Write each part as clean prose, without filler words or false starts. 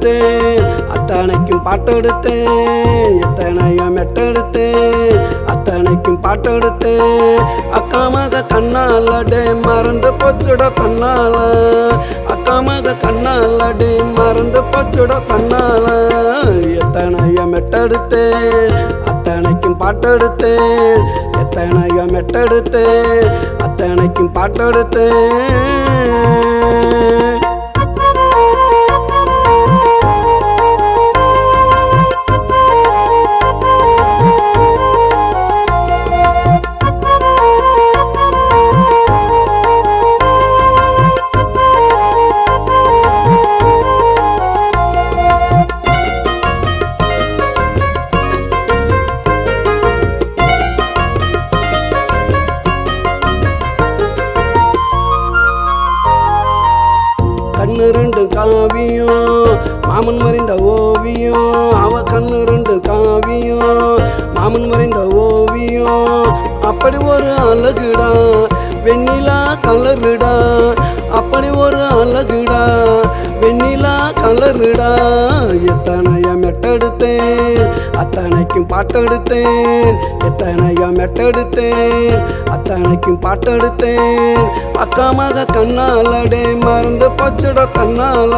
மெட்டெடுத்தேன் அத்தனைக்கும் பாட்டெடுத்தேன் எத்தனையோ மெட்டெடுத்தேன் அத்தனைக்கும் பாட்டெடுத்தேன் அக்கா மக கண்ணாலடே மறந்து போச்சுட தன்னால அக்கா மக கண்ணாலடே மறந்து போச்சுட தன்னால எத்தனையோ மெட்டெடுத்தேன் அத்தனைக்கும் பாட்டெடுத்தேன் எத்தனையோ மெட்டெடுத்தேன் அத்தனைக்கும் பாட்டெடுத்தேன். கண்ணு ரெண்டு காவியம் மாமன் மறைந்த ஓவியம் அவ கண்ணு ரெண்டு காவியம் மாமன் மறைந்த ஓவியம் அப்படி ஒரு அழகுடா வெண்ணிலா கலருடா அப்படி ஒரு அழகுடா வெண்ணிலா கலருடா எத்தனையோ மெட்டெடுத்தேன் அத்தனைக்கும் பாட்டெடுத்தேன் எத்தனையோ மெட்டெடுத்தேன் அத்தனைக்கும் பாட்டெடுத்தேன் அக்கா மக கண்ணாலடே மறந்து போச்சுட தன்னால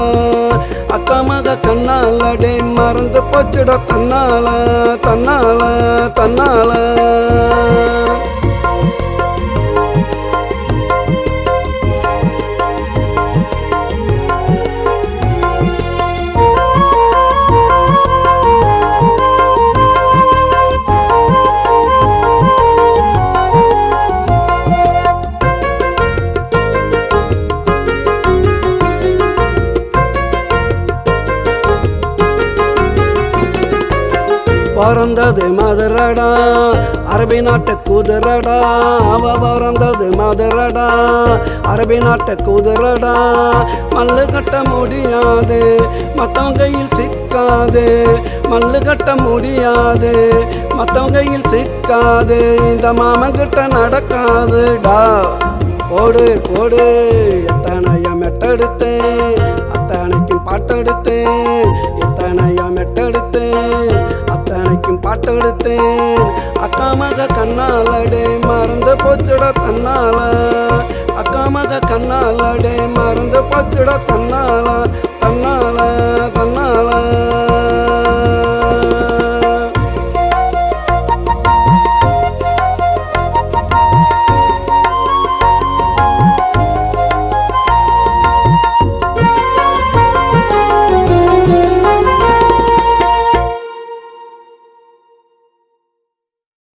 அக்கா மக கண்ணாலடே மறந்து போச்சுட தன்னால தன்னால தன்னால. பிறந்தது மதுரடா அரபி நாட்டு குதிரடா அவ பிறந்தது மதுரடா அரபி நாட்டு குதிரடா மல்லு கட்ட முடியாது மத்தவங்க கையில் சிக்காது மல்லு கட்ட முடியாது மத்தவங்க கையில் சிக்காது இந்த மாமன் கிட்ட நடக்காதுடா போடு போடு எத்தனையோ மெட்டெடுத்தேன் அத்தனைக்கும் பாட்டெடுத்தேன் எத்தனையோ மெட்டெடுத்தேன் அத்தனைக்கும் பாட்டெடுத்தேன் அக்கா மக கண்ணாலடே மறந்து போச்சுட தன்னால அக்கா மக கண்ணாலடே மறந்து போச்சுட தன்னால